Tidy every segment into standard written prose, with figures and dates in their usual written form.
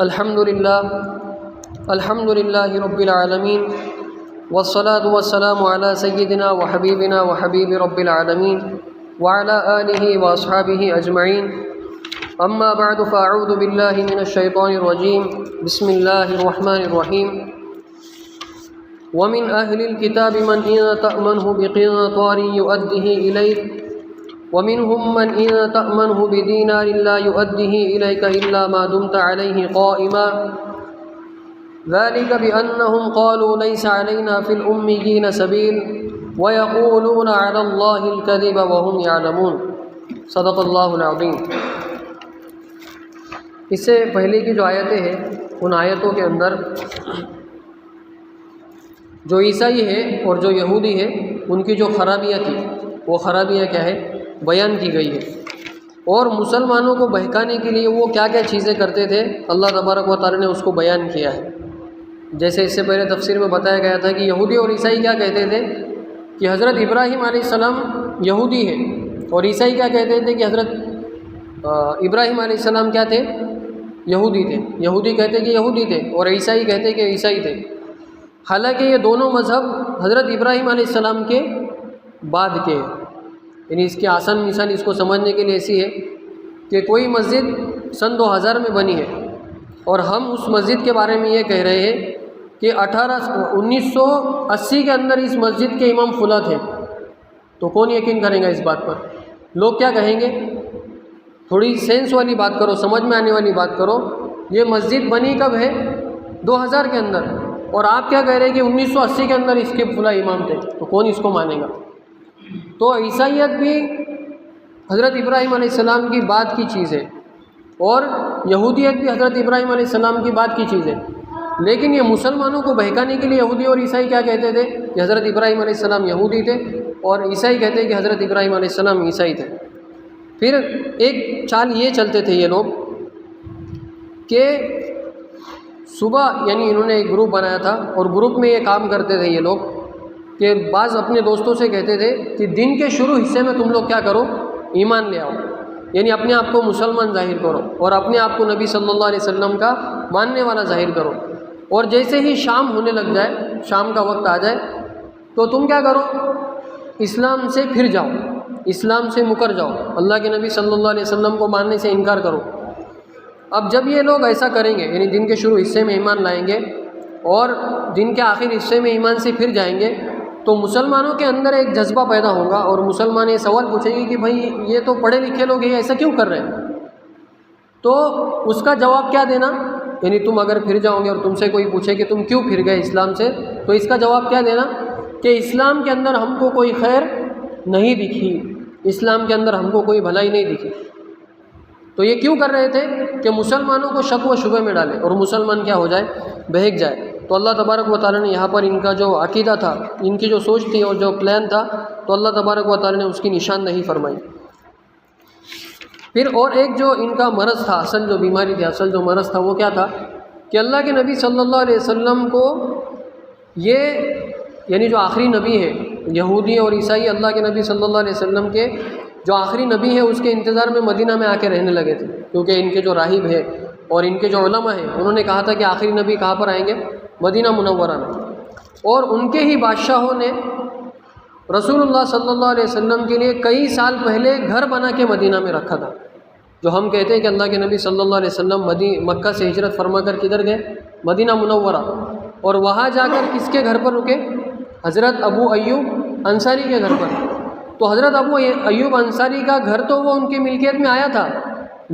الحمد للہ رب العالمین والصلاة والسلام علی سیدنا وحبیبنا وحبیب رب العالمین وعلی آلہ واصحابہ اجمعین اما بعد فاعوذ باللہ من الشیطان الرجیم بسم اللہ الرحمن الرحیم ومن اہل الكتاب من ان تأمنه بقنطار يؤده الیک ومنهم من إن تأمنه بدينار لا يؤديه إليك إلا ما دمت عليه قائما ذلك بأنهم قالوا ليس علينا في الأميين سبيل ويقولون على الله الكذب وهم يعلمون صدق اللہ العظیم۔ اس سے پہلے کی جو آیتیں ہیں ان آیتوں کے اندر جو عیسائی ہے اور جو یہودی ہے ان کی جو خرابیاں تھی وہ خرابیاں کیا ہے بیان کی گئی ہے، اور مسلمانوں کو بہکانے کے لیے وہ کیا کیا چیزیں کرتے تھے اللہ تبارک و تعالی نے اس کو بیان کیا ہے۔ جیسے اس سے پہلے تفسیر میں بتایا گیا تھا کہ یہودی اور عیسائی کیا کہتے تھے کہ حضرت ابراہیم علیہ السلام یہودی ہے، اور عیسائی کیا کہتے تھے کہ حضرت ابراہیم علیہ السلام کیا تھے؟ یہودی تھے۔ یہودی کہتے کہ یہودی تھے اور عیسائی کہتے کہ عیسائی تھے، حالانکہ یہ دونوں مذہب حضرت ابراہیم علیہ السلام کے بعد کے ہیں۔ یعنی اس کی آسان مثال اس کو سمجھنے کے لیے ایسی ہے کہ کوئی مسجد سن 2000 میں بنی ہے اور ہم اس مسجد کے بارے میں یہ کہہ رہے ہیں کہ 1980 کے اندر اس مسجد کے امام فلاں تھے، تو کون یقین کرے گا اس بات پر؟ لوگ کیا کہیں گے؟ تھوڑی سینس والی بات کرو، سمجھ میں آنے والی بات کرو۔ یہ مسجد بنی کب ہے؟ 2000 کے اندر، اور آپ کیا کہہ رہے ہیں کہ 1980 کے اندر اس کے فلاں امام تھے، تو کون اس کو مانے گا؟ تو عیسائیت بھی حضرت ابراہیم علیہ السلام کی بعد کی چیز ہے، اور یہودیت بھی حضرت ابراہیم علیہ السلام کی بعد کی چیز ہے، لیکن یہ مسلمانوں کو بہکانے کے لیے یہودی اور عیسائی کیا کہتے تھے کہ حضرت ابراہیم علیہ السلام یہودی تھے، اور عیسائی کہتے کہ حضرت ابراہیم علیہ السلام عیسائی تھے۔ پھر ایک چال یہ چلتے تھے یہ لوگ کہ صبح، یعنی انہوں نے ایک گروپ بنایا تھا اور گروپ میں یہ کام کرتے تھے یہ لوگ کہ بعض اپنے دوستوں سے کہتے تھے کہ دن کے شروع حصے میں تم لوگ کیا کرو؟ ایمان لے آؤ، یعنی اپنے آپ کو مسلمان ظاہر کرو اور اپنے آپ کو نبی صلی اللہ علیہ وسلم کا ماننے والا ظاہر کرو، اور جیسے ہی شام ہونے لگ جائے، شام کا وقت آ جائے، تو تم کیا کرو؟ اسلام سے پھر جاؤ، اسلام سے مکر جاؤ، اللہ کے نبی صلی اللہ علیہ وسلم کو ماننے سے انکار کرو۔ اب جب یہ لوگ ایسا کریں گے، یعنی دن کے شروع حصے میں ایمان لائیں گے اور دن کے آخر حصے میں ایمان سے پھر جائیں گے، تو مسلمانوں کے اندر ایک جذبہ پیدا ہوگا اور مسلمان یہ سوال پوچھیں گے کہ بھائی یہ تو پڑھے لکھے لوگ ہیں، ایسا کیوں کر رہے ہیں؟ تو اس کا جواب کیا دینا؟ یعنی تم اگر پھر جاؤ گے اور تم سے کوئی پوچھے کہ تم کیوں پھر گئے اسلام سے، تو اس کا جواب کیا دینا کہ اسلام کے اندر ہم کو کوئی خیر نہیں دکھی، اسلام کے اندر ہم کو کوئی بھلائی نہیں دکھی۔ تو یہ کیوں کر رہے تھے کہ مسلمانوں کو شک و شبہ میں ڈالے اور مسلمان کیا ہو جائے؟ بہک جائے۔ تو اللہ تبارک و تعالی نے یہاں پر ان کا جو عقیدہ تھا، ان کی جو سوچ تھی اور جو پلان تھا، تو اللہ تبارک و تعالی نے اس کی نشاندہی فرمائی۔ پھر اور ایک جو ان کا مرض تھا، اصل جو بیماری تھی، اصل جو مرض تھا، وہ کیا تھا کہ اللہ کے نبی صلی اللہ علیہ وسلم کو یہ، یعنی جو آخری نبی ہے، یہودی اور عیسائی اللہ کے نبی صلی اللہ علیہ وسلم کے جو آخری نبی ہے اس کے انتظار میں مدینہ میں آ کے رہنے لگے تھے، کیونکہ ان کے جو راہب ہے اور ان کے جو علماء ہیں انہوں نے کہا تھا کہ آخری نبی کہاں پر آئیں گے؟ مدینہ منورہ میں، اور ان کے ہی بادشاہوں نے رسول اللہ صلی اللہ علیہ وسلم کے لیے کئی سال پہلے گھر بنا کے مدینہ میں رکھا تھا۔ جو ہم کہتے ہیں کہ اللہ کے نبی صلی اللہ علیہ وسلم مکہ سے ہجرت فرما کر کدھر گئے؟ مدینہ منورہ، اور وہاں جا کر کس کے گھر پر رکے؟ حضرت ابو ایوب انصاری کے گھر پر۔ تو حضرت ابو ایوب انصاری کا گھر تو وہ ان کی ملکیت میں آیا تھا،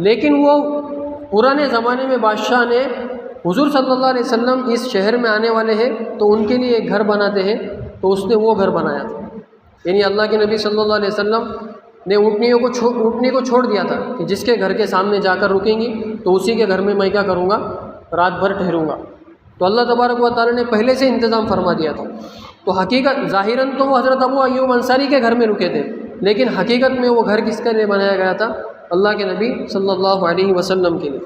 لیکن وہ پرانے زمانے میں بادشاہ نے حضور صلی اللہ علیہ وسلم اس شہر میں آنے والے ہیں تو ان کے لیے ایک گھر بناتے ہیں، تو اس نے وہ گھر بنایا تھا۔ یعنی اللہ کے نبی صلی اللہ علیہ وسلم نے اونٹنی کو چھوڑ دیا تھا کہ جس کے گھر کے سامنے جا کر رکیں گی تو اسی کے گھر میں میں کیا کروں گا؟ رات بھر ٹھہروں گا۔ تو اللہ تبارک و تعالی نے پہلے سے انتظام فرما دیا تھا۔ تو حقیقت ظاہراً تو وہ حضرت ابو ایوب انصاری کے گھر میں رکے تھے، لیکن حقیقت میں وہ گھر کس کے لیے بنایا گیا تھا؟ اللہ کے نبی صلی اللہ علیہ وسلم کے لیے۔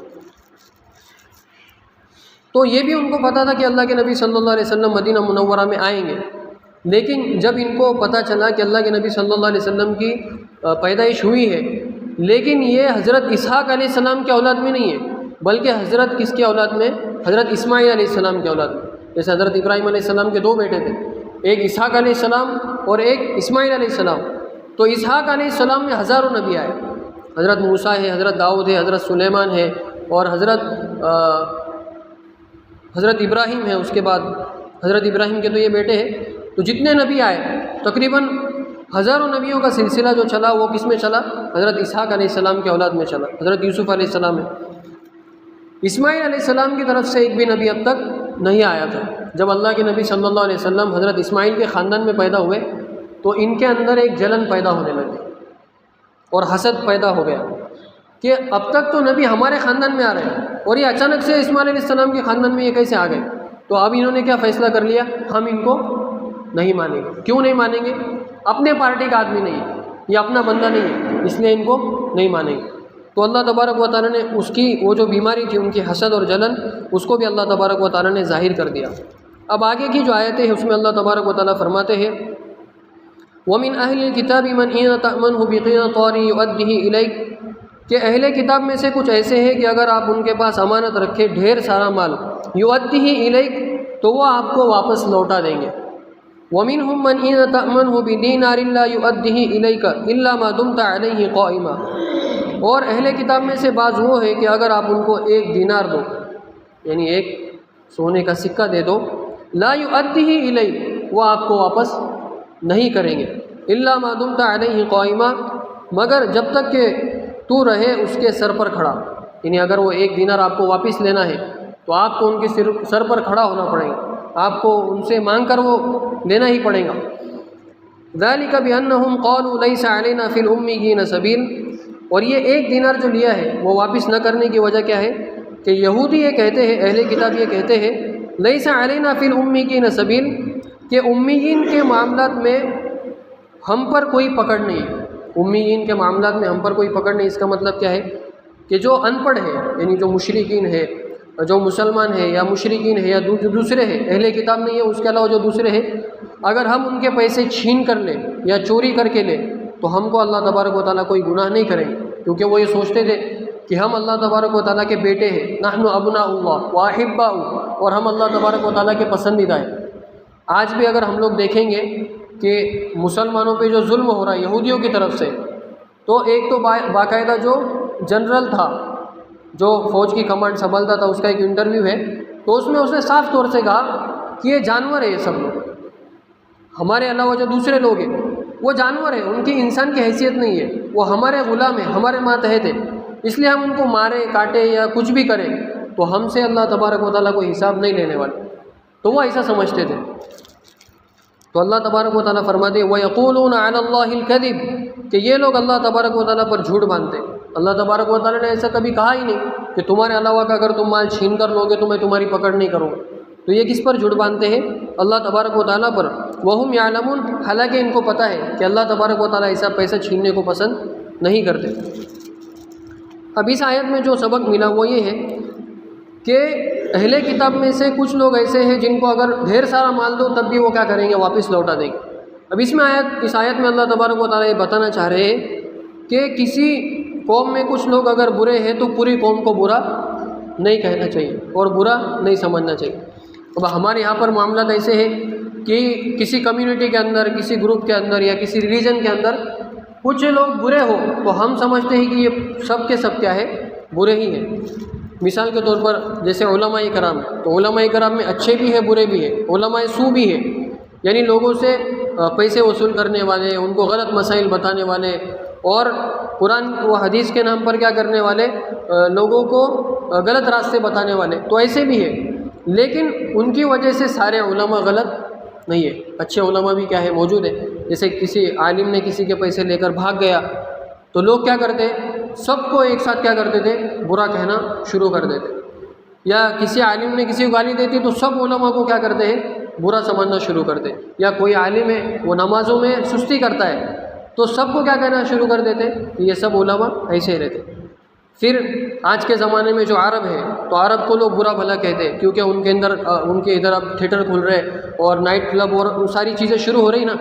تو یہ بھی ان کو پتہ تھا کہ اللہ کے نبی صلی اللہ علیہ وسلم مدینہ منورہ میں آئیں گے، لیکن جب ان کو پتہ چلا کہ اللہ کے نبی صلی اللہ علیہ وسلم کی پیدائش ہوئی ہے، لیکن یہ حضرت اسحاق علیہ السلام کے اولاد میں نہیں ہے، بلکہ حضرت کس کی اولاد میں؟ حضرت اسماعیل علیہ السلام کی اولاد میں. جیسے حضرت ابراہیم علیہ السلام کے 2 بیٹے تھے، ایک اسحاق علیہ السلام اور ایک اسماعیل علیہ السلام. تو اسحاق علیہ السلام میں ہزاروں نبی آئے. حضرت موسیٰ ہے، حضرت داؤد ہے، حضرت سلیمان ہے، اور حضرت ابراہیم ہے. اس کے بعد حضرت ابراہیم کے تو یہ بیٹے ہیں. تو جتنے نبی آئے تقریباً ہزاروں نبیوں کا سلسلہ جو چلا وہ کس میں چلا؟ حضرت اسحاق علیہ السلام کے اولاد میں چلا. حضرت یوسف علیہ السلام ہے. اسماعیل علیہ السلام کی طرف سے ایک بھی نبی اب تک نہیں آیا تھا. جب اللہ کے نبی صلی اللہ علیہ وسلم حضرت اسماعیل کے خاندان میں پیدا ہوئے تو ان کے اندر ایک جلن پیدا ہونے لگی اور حسد پیدا ہو گیا کہ اب تک تو نبی ہمارے خاندان میں آ رہے ہیں اور یہ اچانک سے اسماعیل علیہ السلام کے خاندان میں یہ کیسے آ گئے؟ تو اب انہوں نے کیا فیصلہ کر لیا؟ ہم ان کو نہیں مانیں گے. کیوں نہیں مانیں گے؟ اپنے پارٹی کا آدمی نہیں ہے، یہ اپنا بندہ نہیں ہے، اس لیے ان کو نہیں مانیں گے. تو اللہ تبارک و تعالیٰ نے اس کی وہ جو بیماری تھی ان کی حسد اور جلن، اس کو بھی اللہ تبارک و تعالیٰ نے ظاہر کر دیا. اب آگے کی جو آیتیں ہیں اس میں اللہ تبارک و تعالیٰ فرماتے ہیں وَمِنْ أَهْلِ الْكِتَابِ مَنْ إِنْ تَأْمَنْهُ بِقِنْطَارٍ يُؤَدِّهِ إِلَيْكَ کہ اہل کتاب میں سے کچھ ایسے ہیں کہ اگر آپ ان کے پاس امانت رکھے ڈھیر سارا مال، يُؤَدِّهِ إِلَيْكَ تو وہ آپ کو واپس لوٹا دیں گے. وَمِنْهُمْ مَنْ إِنْ تَأْمَنْهُ بِدِينَارٍ لَا يُؤَدِّهِ إِلَيْكَ إِلَّا مَا دُمْتَ عَلَيْهِ قَائِمًا. اور اہل کتاب میں سے بعض وہ ہے کہ اگر آپ ان کو 1 دینار دو، یعنی ایک سونے کا سکہ دے دو، لا يؤديه إليك وہ آپ کو واپس نہیں کریں گے، الا ما دمت علیہ قائما مگر جب تک کہ تو رہے اس کے سر پر کھڑا. یعنی اگر وہ 1 دینار آپ کو واپس لینا ہے تو آپ کو ان کے سر پر کھڑا ہونا پڑے گا، آپ کو ان سے مانگ کر وہ لینا ہی پڑے گا. ذلك بأنهم قالوا ليس علينا في الأميين سبيل. اور یہ 1 دینار جو لیا ہے وہ واپس نہ کرنے کی وجہ کیا ہے کہ یہودی یہ کہتے ہیں، اہل کتاب یہ کہتے ہیں لیس علینا فی الأمیین سبیل کہ امیین کے معاملات میں ہم پر کوئی پکڑ نہیں ہے. امیین کے معاملات میں ہم پر کوئی پکڑ نہیں. اس کا مطلب کیا ہے کہ جو ان پڑھ ہے، یعنی جو مشرکین ہے، جو مسلمان ہے یا مشرکین ہے یا جو دوسرے ہیں، اہل کتاب نہیں ہے، اس کے علاوہ جو دوسرے ہیں، اگر ہم ان کے پیسے چھین کر لیں یا چوری کر کے لیں تو ہم کو اللہ تبارک و تعالیٰ کوئی گناہ نہیں کریں گے، کیونکہ وہ یہ سوچتے تھے کہ ہم اللہ تبارک و تعالیٰ کے بیٹے ہیں، نحن ابناء اللہ واحباء، اور ہم اللہ تبارک و تعالیٰ کے پسندیدہ ہیں. آج بھی اگر ہم لوگ دیکھیں گے کہ مسلمانوں پہ جو ظلم ہو رہا ہے یہودیوں کی طرف سے، تو ایک تو باقاعدہ جو جنرل تھا جو فوج کی کمانڈ سنبھالتا تھا، اس کا ایک انٹرویو ہے، تو اس میں اس نے صاف طور سے کہا کہ یہ جانور ہے، یہ سب لوگ ہمارے علاوہ جو دوسرے لوگ ہیں وہ جانور ہیں، ان کی انسان کی حیثیت نہیں ہے، وہ ہمارے غلام ہیں، ہمارے ماتحت ہیں، اس لیے ہم ان کو مارے کاٹے یا کچھ بھی کریں تو ہم سے اللہ تبارک و تعالیٰ کو حساب نہیں لینے والے. تو وہ ایسا سمجھتے تھے. تو اللہ تبارک و تعالیٰ فرماتے ہیں وَيَقُولُونَ عَلَى اللَّهِ الْكَذِبِ کہ یہ لوگ اللہ تبارک و تعالیٰ پر جھوٹ باندھتے. اللہ تبارک و تعالیٰ نے ایسا کبھی کہا ہی نہیں کہ تمہارے علاوہ کا اگر تم مال چھین کر لوگے تو میں تمہاری پکڑ نہیں کروں گا. تو یہ کس پر جھوٹ باندھتے ہیں؟ اللہ تبارک و تعالیٰ پر. وَهُمْ يَعْلَمُونَ حالانکہ ان کو پتہ ہے کہ اللہ تبارک و تعالیٰ ایسا پیسہ چھیننے کو پسند نہیں کرتے. اب اس آیت میں جو سبق ملا وہ یہ ہے کہ اہل کتاب میں سے کچھ لوگ ایسے ہیں جن کو اگر ڈھیر سارا مال دو تب بھی وہ کیا کریں گے؟ واپس لوٹا دیں گے. اب اس آیت میں اللہ تبارک و تعالیٰ یہ بتانا چاہ رہے ہیں کہ کسی قوم میں کچھ لوگ اگر برے ہیں تو پوری قوم کو برا نہیں کہنا چاہیے اور برا نہیں سمجھنا چاہیے. اب ہمارے یہاں پر معاملات ایسے ہیں کہ کسی کمیونٹی کے اندر، کسی گروپ کے اندر یا کسی ریجن کے اندر کچھ لوگ برے ہو تو ہم سمجھتے ہیں کہ یہ سب کے سب کیا ہے؟ برے ہی ہیں. مثال کے طور پر جیسے علماء کرام، تو علماء کرام میں اچھے بھی ہیں برے بھی ہیں. علماء سو بھی ہیں، یعنی لوگوں سے پیسے وصول کرنے والے، ان کو غلط مسائل بتانے والے اور قرآن و حدیث کے نام پر کیا کرنے والے، لوگوں کو غلط راستے بتانے والے، تو ایسے بھی ہیں. لیکن ان کی وجہ سے سارے علماء غلط نہیں ہے. اچھے علماء بھی کیا ہے؟ موجود ہے. جیسے کسی عالم نے کسی کے پیسے لے کر بھاگ گیا تو لوگ کیا کرتے؟ سب کو ایک ساتھ کیا کرتے تھے؟ برا کہنا شروع کر دیتے. یا کسی عالم نے کسی کو گالی دیتی تو سب علماء کو کیا کرتے ہیں؟ برا سمجھنا شروع کرتے. یا کوئی عالم ہے وہ نمازوں میں سستی کرتا ہے تو سب کو کیا کہنا شروع کر دیتے کہ یہ سب علماء ایسے ہی رہتے. پھر آج کے زمانے میں جو عرب ہے تو عرب کو لوگ برا بھلا کہتے ہیں کیونکہ ان کے ادھر اب تھیٹر کھل رہے اور نائٹ کلب اور ساری چیزیں شروع ہو رہی نا،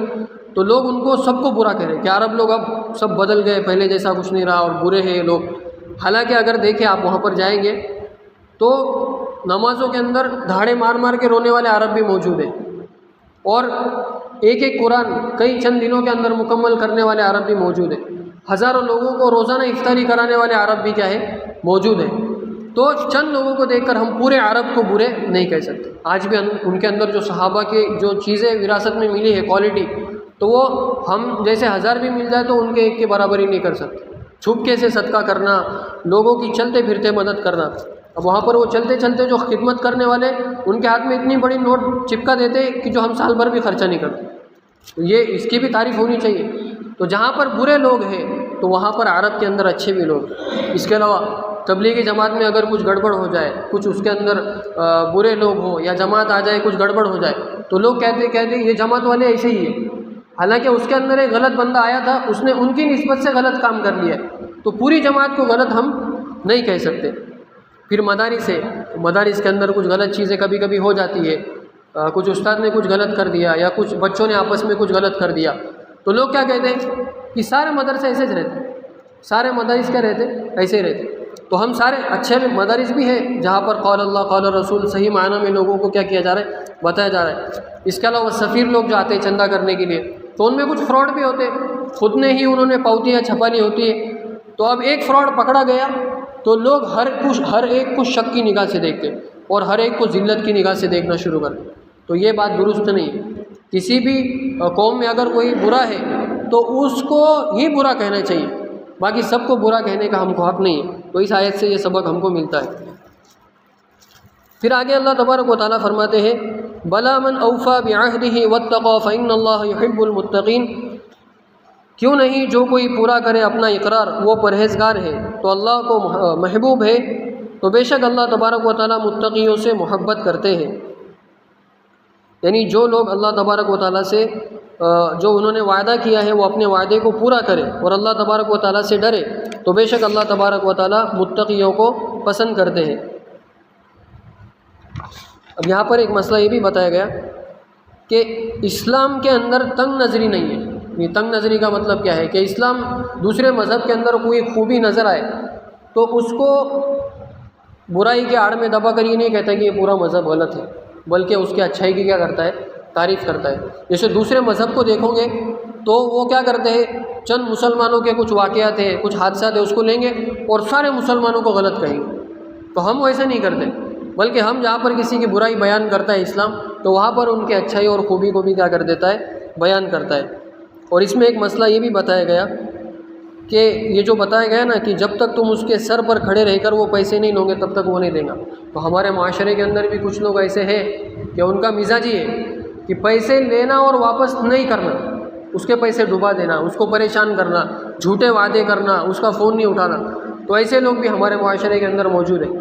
تو لوگ ان کو سب کو برا کہہ رہے ہیں کہ عرب لوگ اب سب بدل گئے، پہلے جیسا کچھ نہیں رہا اور برے ہیں یہ لوگ. حالانکہ اگر دیکھیں آپ وہاں پر جائیں گے تو نمازوں کے اندر دھاڑے مار مار کے رونے والے عرب بھی موجود ہیں، اور ایک ایک قرآن کئی چند دنوں کے اندر مکمل کرنے والے عرب بھی موجود ہیں، ہزاروں لوگوں کو روزانہ افطاری کرانے والے عرب بھی کیا ہے موجود ہیں۔ تو چند لوگوں کو دیکھ کر ہم پورے عرب کو برے نہیں کہہ سکتے۔ آج بھی ان کے اندر جو صحابہ کی جو چیزیں وراثت میں ملی ہے کوالٹی، تو وہ ہم جیسے ہزار بھی مل جائے تو ان کے ایک کے برابر ہی نہیں کر سکتے۔ چھپکے سے صدقہ کرنا، لوگوں کی چلتے پھرتے مدد کرنا، اب وہاں پر وہ چلتے چلتے جو خدمت کرنے والے ان کے ہاتھ میں اتنی بڑی نوٹ چپکا دیتے کہ جو ہم سال بھر بھی خرچہ نہیں کرتے، تو یہ اس کی بھی تعریف ہونی چاہیے۔ تو جہاں پر برے لوگ ہیں تو وہاں پر عرب کے اندر اچھے بھی لوگ ہیں۔ اس کے علاوہ تبلیغی جماعت میں اگر کچھ گڑبڑ ہو جائے، کچھ اس کے اندر برے لوگ ہوں یا جماعت آ جائے کچھ گڑبڑ ہو جائے، تو لوگ کہتے یہ جماعت والے ایسے ہی ہیں، حالانکہ اس کے اندر ایک غلط بندہ آیا تھا، اس نے ان کی نسبت سے غلط کام کر لیا، تو پوری جماعت کو غلط ہم نہیں کہہ سکتے۔ پھر مدارس کے اندر کچھ غلط چیزیں کبھی کبھی ہو جاتی ہے، کچھ استاد نے کچھ غلط کر دیا یا کچھ بچوں نے آپس میں کچھ غلط کر دیا، تو لوگ کیا کہتے ہیں کہ سارے مدرسے ایسے ہی رہتے، سارے مدارس کیا رہتے ایسے ہی رہتے۔ تو ہم سارے اچھے مدارس بھی ہیں جہاں پر قول اللہ قول رسول صحیح معنی میں لوگوں کو کیا کیا جا رہا ہے، بتایا جا رہا ہے۔ اس کے علاوہ سفیر لوگ جو آتے ہیں چندہ کرنے کے لیے، تو ان میں کچھ فراڈ بھی ہوتے، خود نے ہی انہوں نے پاؤتیاں چھپا لی ہوتی ہے، تو اب ایک فراڈ پکڑا گیا تو لوگ ہر ایک کو شک کی نگاہ سے دیکھتے اور ہر ایک کو ذلت کی نگاہ سے دیکھنا شروع کرتے، تو یہ بات درست نہیں ہے۔ کسی بھی قوم میں اگر کوئی برا ہے تو اس کو ہی برا کہنا چاہیے، باقی سب کو برا کہنے کا ہم کو حق نہیں ہے۔ تو اس آیت سے یہ سبق ہم کو ملتا ہے۔ پھر آگے اللہ تبارک و تعالیٰ فرماتے ہیں بلا من اوفا بعہدہ واتقى فإن اللہ يحب المتقین، کیوں نہیں جو کوئی پورا کرے اپنا اقرار وہ پرہیزگار ہے تو اللہ کو محبوب ہے، تو بے شک اللہ تبارک و تعالیٰ متقیوں سے محبت کرتے ہیں۔ یعنی جو لوگ اللہ تبارک و تعالیٰ سے جو انہوں نے وعدہ کیا ہے وہ اپنے وعدے کو پورا کرے اور اللہ تبارک و تعالیٰ سے ڈرے، تو بے شک اللہ تبارک و تعالیٰ متقیوں کو پسند کرتے ہیں۔ اب یہاں پر ایک مسئلہ یہ بھی بتایا گیا کہ اسلام کے اندر تنگ نظری نہیں ہے۔ یہ تنگ نظری کا مطلب کیا ہے کہ اسلام دوسرے مذہب کے اندر کوئی خوبی نظر آئے تو اس کو برائی کے آڑ میں دبا کر یہ نہیں کہتا کہ یہ پورا مذہب غلط ہے، بلکہ اس کے اچھائی کی کیا کرتا ہے، تعریف کرتا ہے۔ جیسے دوسرے مذہب کو دیکھو گے تو وہ کیا کرتے ہیں، چند مسلمانوں کے کچھ واقعات ہیں، کچھ حادثات ہیں، اس کو لیں گے اور سارے مسلمانوں کو غلط کہیں گے۔ تو ہم ویسے نہیں کرتے، بلکہ ہم جہاں پر کسی کی برائی بیان کرتا ہے اسلام، تو وہاں پر ان کے اچھائی اور خوبی کو بھی کیا کر دیتا ہے، بیان کرتا ہے۔ اور اس میں ایک مسئلہ یہ بھی بتایا گیا کہ یہ جو بتایا گیا نا کہ جب تک تم اس کے سر پر کھڑے رہ کر وہ پیسے نہیں لو گے تب تک وہ نہیں دے گا، تو ہمارے معاشرے کے اندر بھی کچھ لوگ ایسے ہیں کہ ان کا مزاج یہ ہے کہ پیسے لینا اور واپس نہیں کرنا، اس کے پیسے ڈبا دینا، اس کو پریشان کرنا، جھوٹے وعدے کرنا، اس کا فون نہیں اٹھانا، تو ایسے لوگ بھی ہمارے معاشرے کے اندر موجود ہیں۔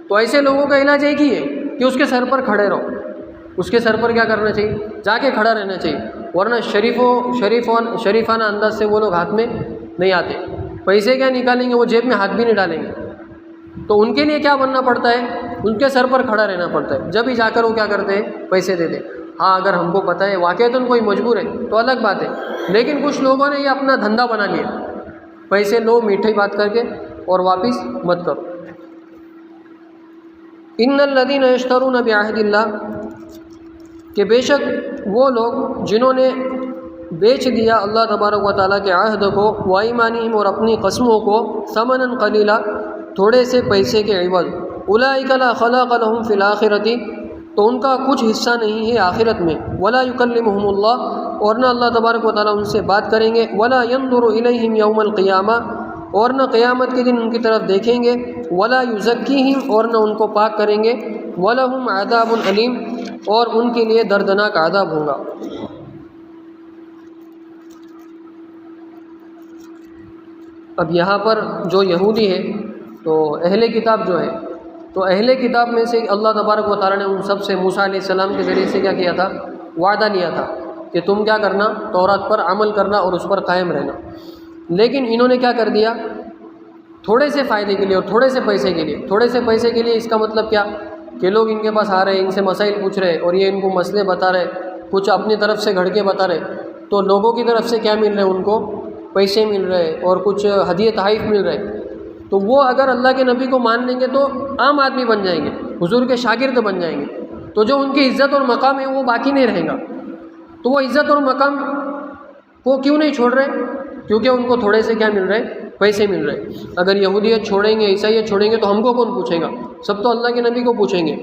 تو ایسے لوگوں کا علاج ایک ہی ہے کہ اس کے سر پر کھڑے رہو، اس کے سر پر کیا کرنا چاہیے، جا کے کھڑا رہنا چاہیے، ورنہ شریفانہ انداز سے وہ لوگ ہاتھ میں نہیں آتے۔ پیسے کیا نکالیں گے، وہ جیب میں ہاتھ بھی نہیں ڈالیں گے، تو ان کے لیے کیا بننا پڑتا ہے، ان کے سر پر کھڑا رہنا پڑتا ہے، جب ہی جا کر وہ کیا کرتے ہیں، پیسے دے دیں۔ ہاں اگر ہم کو پتہ ہے واقعتاً کوئی مجبور ہے تو الگ بات ہے، لیکن کچھ لوگوں نے یہ اپنا دھندا بنا لیا، پیسے لو میٹھی بات کر کے اور واپس مت کرو۔ ان الذین یشترون بعہد اللہ، کہ بے شک وہ لوگ جنہوں نے بیچ دیا اللہ تبارک و تعالیٰ کے عہد کو، وایمانہم اور اپنی قسموں کو، ثمنا قلیلا تھوڑے سے پیسے کے عوض، اولئک لا خلاق لہم فی الآخرۃ، تو ان کا کچھ حصہ نہیں ہے آخرت میں، ولا یکلمہم اللہ، اور نہ اللہ تبارک و تعالیٰ ان سے بات کریں گے، ولا ینظر الیہم یوم القیامہ، اور نہ قیامت کے دن ان کی طرف دیکھیں گے، ولا یزکیہم، اور نہ ان کو پاک کریں گے، ولہم عذاب علیم، اور ان کے لیے دردناک عذاب ہوگا۔ اب یہاں پر جو یہودی ہے تو اہل کتاب جو ہے، تو اہل کتاب میں سے اللہ تبارک و تعالیٰ نے ان سب سے موسیٰ علیہ السلام کے ذریعے سے کیا کیا تھا، وعدہ لیا تھا کہ تم کیا کرنا، تورات پر عمل کرنا اور اس پر قائم رہنا۔ لیکن انہوں نے کیا کر دیا، تھوڑے سے فائدے کے لیے اور تھوڑے سے پیسے کے لیے، تھوڑے سے پیسے کے لیے اس کا مطلب کیا کہ لوگ ان کے پاس آ رہے ہیں، ان سے مسائل پوچھ رہے اور یہ ان کو مسئلے بتا رہے، کچھ اپنی طرف سے گھڑ کے بتا رہے، تو لوگوں کی طرف سے کیا مل رہے، ان کو پیسے مل رہے اور کچھ ہدیے تحائف مل رہے۔ تو وہ اگر اللہ کے نبی کو مان لیں گے تو عام آدمی بن جائیں گے، حضور کے شاگرد بن جائیں گے، تو جو ان کی عزت اور مقام ہے وہ باقی نہیں رہے گا۔ تو وہ عزت اور مقام کو کیوں نہیں چھوڑ رہے؟ کیونکہ ان کو تھوڑے سے کیا مل رہے؟ پیسے مل رہے۔ اگر یہودیت چھوڑیں گے، عیسائیت چھوڑیں گے تو ہم کو کون پوچھے گا؟ سب تو اللہ کے نبی کو پوچھیں گے۔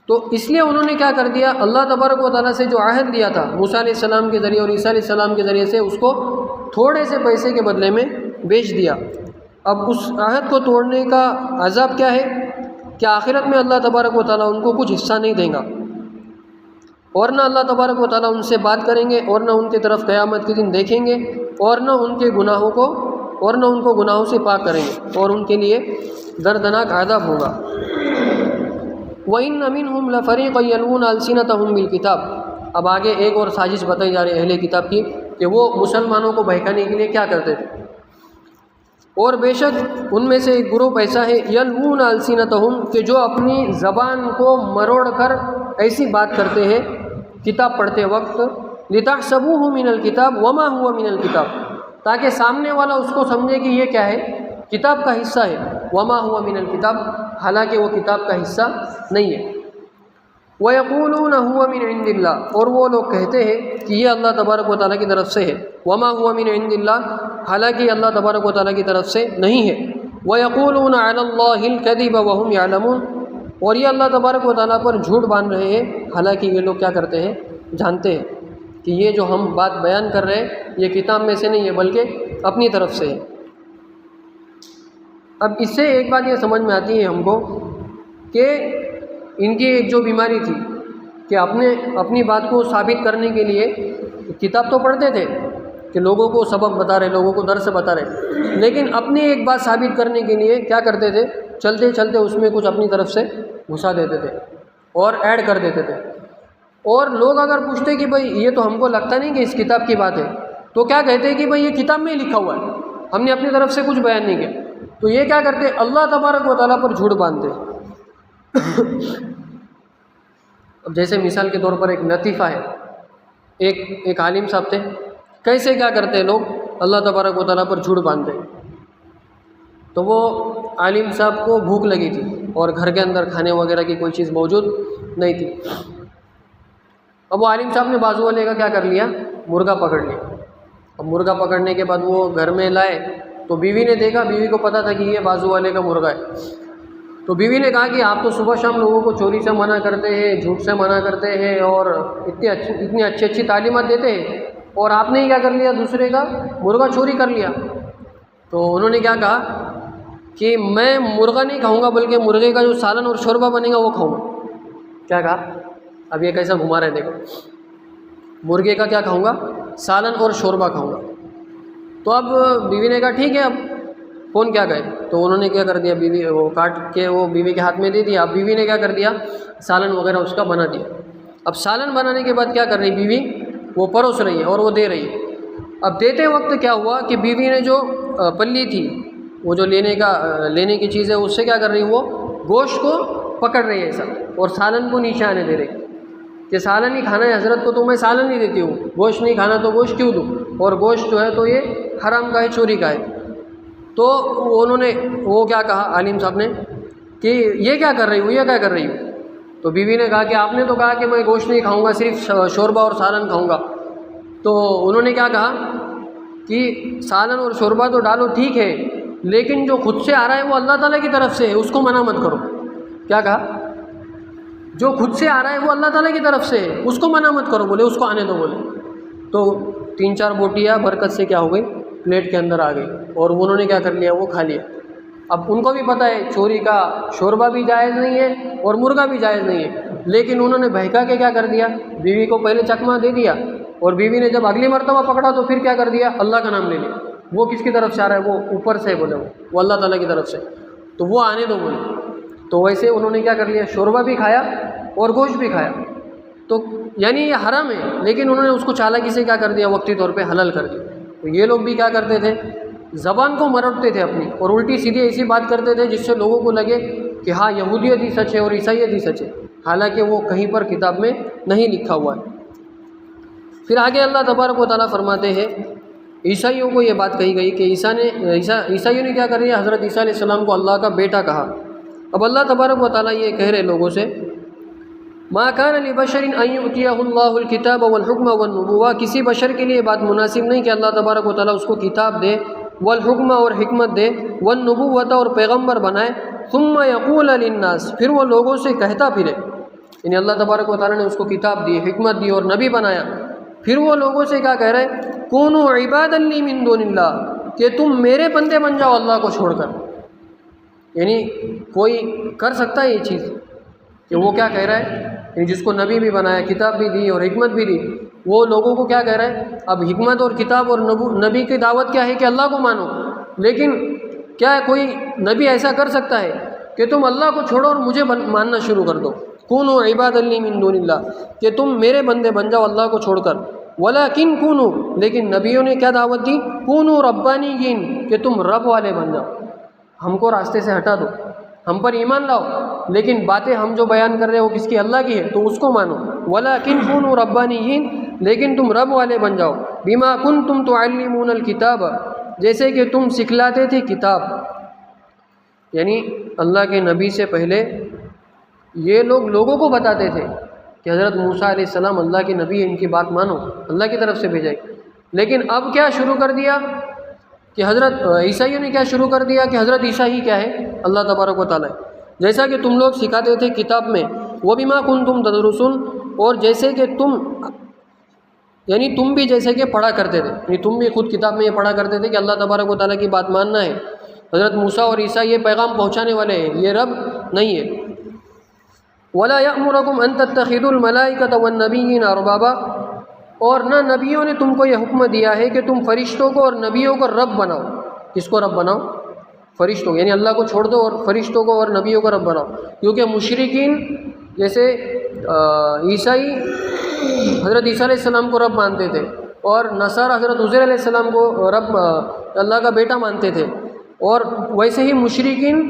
تو اس لیے انہوں نے کیا کر دیا، اللہ تبارک و تعالیٰ سے جو عہد لیا تھا موسیٰ علیہ السلام کے ذریعے اور عیسیٰ علیہ السلام کے ذریعے سے، اس کو تھوڑے سے پیسے کے بدلے میں بیچ دیا۔ اب اس عہد کو توڑنے کا عذاب کیا ہے کہ آخرت میں اللہ تبارک و تعالیٰ ان کو کچھ حصہ نہیں دیں گا، اور نہ اللہ تبارک و تعالیٰ ان سے بات کریں گے، اور نہ ان کی طرف قیامت کے دن دیکھیں گے، اور نہ ان کے گناہوں کو اور نہ ان کو گناہوں سے پاک کریں گے، اور ان کے لیے دردناک عذاب ہوگا۔ وَإِنَّ مِنْهُمْ لَفَرِيقًا يَلْوُونَ أَلْسِنَتَهُمْ بِالْكِتَابِ۔ اب آگے ایک اور سازش بتائی جا رہی ہے اہل کتاب کی کہ وہ مسلمانوں کو بہکانے کے لیے کیا کرتے تھے، اور بے شک ان میں سے ایک گروہ ایسا ہے یلوون السنتہم، کہ جو اپنی زبان کو مروڑ کر ایسی بات کرتے ہیں کتاب پڑھتے وقت، لتحسبوہ من الکتاب وما هو من الکتاب، تاکہ سامنے والا اس کو سمجھے کہ یہ کیا ہے، کتاب کا حصہ ہے، وما هو من الکتاب، حالانکہ وہ کتاب کا حصہ نہیں ہے۔ وَيَقُولُونَ هُوَ مِنْ عِنْدِ اللَّهِ، اور وہ لوگ کہتے ہیں کہ یہ اللہ تبارک و تعالیٰ کی طرف سے ہے، وَمَا هُوَ مِنْ عِنْدِ اللَّهِ، حالانکہ یہ اللہ تبارک و تعالیٰ کی طرف سے نہیں ہے۔ وَيَقُولُونَ عَلَى اللَّهِ الْكَذِبَ وَهُمْ يَعْلَمُونَ، اور یہ اللہ تبارک و تعالیٰ پر جھوٹ باندھ رہے ہیں، حالانکہ یہ لوگ کیا کرتے ہیں، جانتے ہیں کہ یہ جو ہم بات بیان کر رہے ہیں یہ کتاب میں سے نہیں ہے بلکہ اپنی طرف سے ہے۔ اب اس سے ایک بات یہ سمجھ میں آتی ہے ہم کو کہ ان کی ایک جو بیماری تھی کہ اپنی بات کو ثابت کرنے کے لیے کتاب تو پڑھتے تھے کہ لوگوں کو سبق بتا رہے، لوگوں کو درس بتا رہے، لیکن اپنی ایک بات ثابت کرنے کے لیے کیا کرتے تھے، چلتے چلتے اس میں کچھ اپنی طرف سے گھسا دیتے تھے اور ایڈ کر دیتے تھے۔ اور لوگ اگر پوچھتے کہ بھائی یہ تو ہم کو لگتا نہیں کہ اس کتاب کی بات ہے، تو کیا کہتے کہ بھائی یہ کتاب میں ہی لکھا ہوا ہے، ہم نے اپنی طرف سے کچھ بیان نہیں کیا۔ تو یہ کیا کرتے، اللہ تبارک و تعالیٰ پر جھوٹ باندھتے۔ اب جیسے مثال کے طور پر ایک لطیفہ ہے، ایک عالم صاحب تھے، کیسے کیا کرتے لوگ اللہ تبارک و تعالیٰ پر جھوٹ باندھتے۔ تو وہ عالم صاحب کو بھوک لگی تھی اور گھر کے اندر کھانے وغیرہ کی کوئی چیز موجود نہیں تھی۔ اب وہ عالم صاحب نے بازو والے کا کیا کر لیا، مرغا پکڑ لیا۔ اب مرغا پکڑنے کے بعد وہ گھر میں لائے تو بیوی نے دیکھا، بیوی کو پتہ تھا کہ یہ بازو والے کا مرغا ہے۔ تو بیوی نے کہا کہ آپ تو صبح شام لوگوں کو چوری سے منع کرتے ہیں، جھوٹ سے منع کرتے ہیں، اور اتنی اچھی تعلیمات دیتے ہیں، اور آپ نے کیا کر لیا، دوسرے کا مرغا چوری کر لیا۔ تو انہوں نے کیا کہا کہ میں مرغا نہیں کھاؤں گا بلکہ مرغے کا جو سالن اور شوربہ بنے گا وہ کھاؤں گا۔ کیا کہا، اب یہ کیسا گھما رہے دیکھو، مرغے کا کیا کھاؤں گا، سالن اور شوربہ کھاؤں گا۔ تو اب بیوی نے کہا ٹھیک ہے، اب کون کیا کہے۔ تو انہوں نے کیا کر دیا، بیوی وہ کاٹ کے وہ بیوی کے ہاتھ میں دے دیا۔ اب بیوی نے کیا کر دیا، سالن وغیرہ اس کا بنا دیا۔ اب سالن بنانے کے بعد کیا کر رہی بیوی، وہ پروس رہی ہے اور وہ دے رہی ہے۔ اب دیتے وقت کیا ہوا کہ بیوی نے جو پلی تھی، وہ جو لینے کی چیز ہے، اس سے کیا کر رہی وہ گوشت کو پکڑ رہی ہے ایسا، اور سالن کو نیچے آنے دے رہی کہ سالن ہی کھانا ہے حضرت کو تو میں سالن نہیں دیتی ہوں، گوشت نہیں کھانا تو گوشت کیوں دوں، اور گوشت جو ہے تو یہ حرام کا ہے، چوری کا ہے۔ تو انہوں نے وہ کیا کہا عالم صاحب نے کہ یہ کیا کر رہی ہوں، یہ کیا کر رہی ہوں۔ تو بیوی نے کہا کہ آپ نے تو کہا کہ میں گوشت نہیں کھاؤں گا، صرف شوربہ اور سالن کھاؤں گا۔ تو انہوں نے کیا کہا کہ سالن اور شوربہ تو ڈالو ٹھیک ہے، لیکن جو خود سے آ رہا ہے وہ اللہ تعالیٰ کی طرف سے ہے، اس کو منع مت کرو۔ کیا کہا، جو خود سے آ رہا ہے وہ اللہ تعالیٰ کی طرف سے ہے، اس کو منع مت کرو، بولے اس کو آنے دو بولے۔ تو 3-4 بوٹیاں برکت سے کیا ہو گئی، پلیٹ کے اندر آ گئی، اور انہوں نے کیا کر لیا، وہ کھا لیا۔ اب ان کو بھی پتہ ہے چوری کا شوربہ بھی جائز نہیں ہے اور مرغا بھی جائز نہیں ہے، لیکن انہوں نے بہکا کے کیا کر دیا، بیوی کو پہلے چکما دے دیا، اور بیوی نے جب اگلی مرتبہ پکڑا تو پھر کیا کر دیا، اللہ کا نام لے لیا۔ وہ کس کی طرف سے آ رہا ہے، وہ اوپر سے بولے، وہ اللہ تعالیٰ کی طرف سے، تو وہ آنے دو بولے۔ تو ویسے انہوں نے کیا کر لیا، شوربہ بھی کھایا اور گوشت بھی کھایا۔ تو یعنی یہ حرام ہے، لیکن انہوں نے اس کو چالاکی سے کیا کر دیا، وقتی طور پہ حلال کر دیا۔ تو یہ لوگ بھی کیا کرتے تھے، زبان کو مروڑتے تھے اپنی، اور الٹی سیدھی ایسی بات کرتے تھے جس سے لوگوں کو لگے کہ ہاں یہودیت ہی سچ ہے اور عیسائیت ہی سچ ہے، حالانکہ وہ کہیں پر کتاب میں نہیں لکھا ہوا ہے۔ پھر آگے اللہ تبارک و تعالیٰ فرماتے ہیں عیسائیوں کو یہ بات کہی گئی کہ عیسائیوں نے کیا کر دیا، حضرت عیسیٰ علیہ السلام کو اللہ کا بیٹا کہا۔ اب اللہ تبارک و تعالیٰ یہ کہہ رہے لوگوں سے، ما کان لبشر ان یؤتیہ اللہ الکتاب والحکم والنبوہ، کسی بشر کے لیے بات مناسب نہیں کہ اللہ تبارک و تعالیٰ اس کو کتاب دے، والحکم اور حکمت دے، والنبوۃ اور پیغمبر بنائے، ثم یقول للناس پھر وہ لوگوں سے کہتا پھرے، یعنی اللہ تبارک و تعالیٰ نے اس کو کتاب دی، حکمت دی اور نبی بنایا، پھر وہ لوگوں سے کیا کہہ رہے، کونوا عبادا لی من دون اللہ، کہ تم میرے بندے بن جاؤ اللہ کو چھوڑ کر۔ یعنی کوئی کر سکتا ہے یہ چیز کہ وہ کیا کہہ رہا ہے، یعنی جس کو نبی بھی بنایا، کتاب بھی دی اور حکمت بھی دی، وہ لوگوں کو کیا کہہ رہا ہے، اب حکمت اور کتاب اور نبی کی دعوت کیا ہے کہ اللہ کو مانو، لیکن کیا کوئی نبی ایسا کر سکتا ہے کہ تم اللہ کو چھوڑو اور مجھے ماننا شروع کر دو، کونوا عبادا لی من دون اللہ، کہ تم میرے بندے بن جاؤ اللہ کو چھوڑ کر، ولیکن کونوا، لیکن نبیوں نے کیا دعوت دی، کونوا ربانیین، کہ تم رب والے بن جاؤ، ہم کو راستے سے ہٹا دو، ہم پر ایمان لاؤ، لیکن باتیں ہم جو بیان کر رہے ہیں وہ کس کی، اللہ کی ہے، تو اس کو مانو، ولیکن کونوا ربانیین، لیکن تم رب والے بن جاؤ، بما کنتم تعلمون الکتاب، جیسے کہ تم سکھلاتے تھے کتاب، یعنی اللہ کے نبی سے پہلے یہ لوگ لوگوں کو بتاتے تھے کہ حضرت موسیٰ علیہ السلام اللہ کے نبی ہیں، ان کی بات مانو، اللہ کی طرف سے بھیجائے، لیکن اب کیا شروع کر دیا کہ حضرت عیسائیوں نے کیا شروع کر دیا کہ حضرت عیسیٰ ہی کیا ہے، اللہ تبارک و تعالیٰ ہے، جیسا کہ تم لوگ سکھاتے تھے کتاب میں، وَبِمَا كُنْتُمْ تَدْرُسُونَ، اور جیسے کہ تم بھی جیسے کہ پڑھا کرتے تھے، یعنی تم بھی خود کتاب میں یہ پڑھا کرتے تھے کہ اللہ تبارک و تعالیٰ کی بات ماننا ہے، حضرت موسیٰ اور عیسیٰ یہ پیغام پہنچانے والے ہیں، یہ رب نہیں ہے۔ وَلَا يَأْمُرَكُمْ أَن تَتَّخِذُوا الْمَلَائِكَةَ وَالنَّبِيِّينَ أَرْبَابًا، اور نہ نبیوں نے تم کو یہ حکم دیا ہے کہ تم فرشتوں کو اور نبیوں کو رب بناؤ۔ کس کو رب بناؤ؟ فرشتوں، یعنی اللہ کو چھوڑ دو اور فرشتوں کو اور نبیوں کو رب بناؤ، کیونکہ مشرکین جیسے عیسائی حضرت عیسیٰ علیہ السلام کو رب مانتے تھے، اور نصارہ حضرت عزیر علیہ السلام کو رب اللہ کا بیٹا مانتے تھے، اور ویسے ہی مشرکین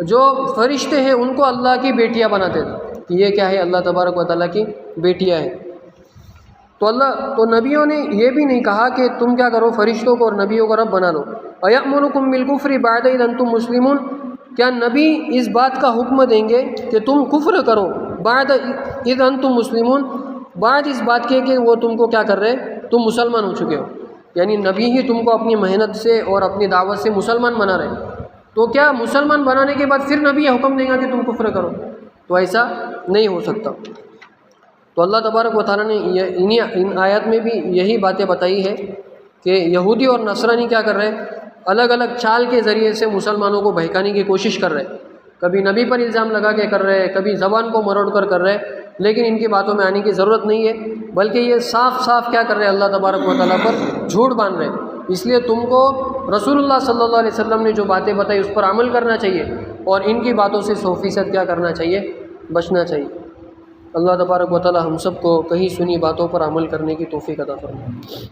جو فرشتے ہیں ان کو اللہ کی بیٹیاں بناتے تھے کہ یہ کیا ہے، اللہ تبارک و تعالیٰ کی بیٹیاں ہیں۔ تو نبیوں نے یہ بھی نہیں کہا کہ تم کیا کرو، فرشتوں کو اور نبیوں کو رب بنا لو۔ اَيَأْمُرُكُم بِالْكُفْرِ بَعْدَ إِذْ أَنْتُم مُّسْلِمُونَ، کیا نبی اس بات کا حکم دیں گے کہ تم کفر کرو، بعد اذ انتم مسلمون، بعد اس بات کے کہ وہ تم کو کیا کر رہے، تم مسلمان ہو چکے ہو، یعنی نبی ہی تم کو اپنی محنت سے اور اپنی دعوت سے مسلمان بنا رہے، تو کیا مسلمان بنانے کے بعد پھر نبی یہ حکم دیں گا کہ تم کفر کرو؟ تو ایسا نہیں ہو سکتا۔ تو اللہ تبارک و تعالیٰ نے ان آیات میں بھی یہی باتیں بتائی ہے کہ یہودی اور نصرانی کیا کر رہے، الگ الگ چال کے ذریعے سے مسلمانوں کو بہکانے کی کوشش کر رہے، کبھی نبی پر الزام لگا کے کر رہے، کبھی زبان کو مروڑ کر رہے، لیکن ان کی باتوں میں آنے کی ضرورت نہیں ہے، بلکہ یہ صاف صاف کیا کر رہے، اللہ تبارک و تعالیٰ پر جھوٹ باندھ رہے۔ اس لیے تم کو رسول اللہ صلی اللہ علیہ وسلم نے جو باتیں بتائی اس پر عمل کرنا چاہیے، اور ان کی باتوں سے 100% کیا کرنا چاہیے، بچنا چاہیے۔ اللہ تبارک و تعالیٰ ہم سب کو کہیں سنی باتوں پر عمل کرنے کی توفیق عطا فرمائے۔